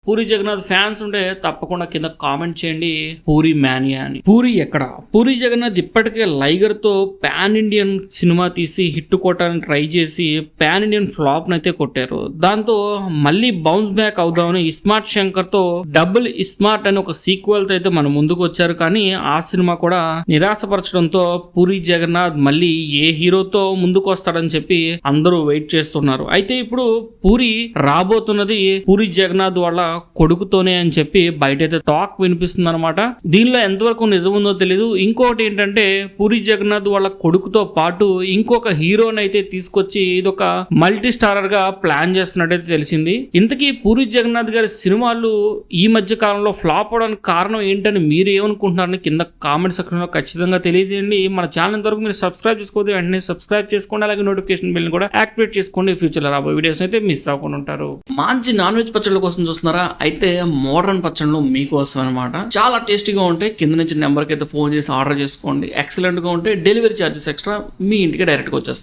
Puri Jagannadh fans ఉంటే తప్పకుండా కింద కామెంట్ చేయండి పూరి మ్యానియా అని. పూరి ఎక్కడ? పూరి జగన్నాథ్ ఇప్పటికే లైగర్ తో పాన్ ఇండియన్ సినిమా తీసి హిట్ కొట్టడానికి ట్రై చేసి పాన్ ఇండియన్ ఫ్లాప్ నైతే కొట్టారు. దాంతో మళ్ళీ బౌన్స్ బ్యాక్ అవుదామని ఇస్మార్ట్ శంకర్ తో డబుల్ ఇస్మార్ట్ అని ఒక సీక్వెల్ తో అయితే మన ముందుకు వచ్చారు. కానీ ఆ సినిమా కూడా నిరాశపరచడంతో పూరి జగన్నాథ్ మళ్ళీ ఏ హీరోతో ముందుకు వస్తాడని చెప్పి అందరూ వెయిట్ చేస్తున్నారు. అయితే ఇప్పుడు పూరి రాబోతున్నది పూరి జగన్నాథ్ వాళ్ళ కొడుకుతోనే అని చెప్పి బయట అయితే టాక్ వినిపిస్తుంది అనమాట. దీనిలో ఎంతవరకు నిజం ఉందో తెలీదు. ఇంకోటి ఏంటంటే పూరి జగన్నాథ్ వాళ్ళ కొడుకుతో పాటు ఇంకొక హీరోని అయితే తీసుకొచ్చి ఇదొక మల్టీ స్టారర్ గా ప్లాన్ చేస్తున్నట్టయితే తెలిసింది. ఇంతకీ పూరి జగన్నాథ్ గారి సినిమాలు ఈ మధ్య కాలంలో ఫ్లాప్ అవడానికి కారణం ఏంటని మీరు ఏమనుకుంటున్నారని కింద కామెంట్ సెక్షన్ లో ఖచ్చితంగా తెలియజేయండి. మన ఛానల్ ఇంతవరకు మీరు సబ్స్క్రైబ్ చేసుకోవద్దు, వెంటనే సబ్స్క్రైబ్ చేసుకోండి. అలాగే నోటిఫికేషన్ బిల్ కూడా యాక్టివేట్ చేసుకోండి. ఫ్యూచర్ లో రాబోయే వీడియోస్ అయితే మిస్ అవ్వకుండా ఉంటారు. మంచి నాన్ వెజ్ పచ్చళ్ళ కోసం చూస్తున్నారా? అయితే మోడర్న్ పచ్చళ్ళు మీకోసం అనమాట. చాలా టేస్టీగా ఉంటాయి. కింద నుంచి నెంబర్కి అయితే ఫోన్ చేసి ఆర్డర్ చేసుకోండి. ఎక్సలెంట్ గా ఉంటే డెలివరీ ఛార్జెస్ ఎక్స్ట్రా మీ ఇంటికి డైరెక్ట్ గా వచ్చేస్తాయి.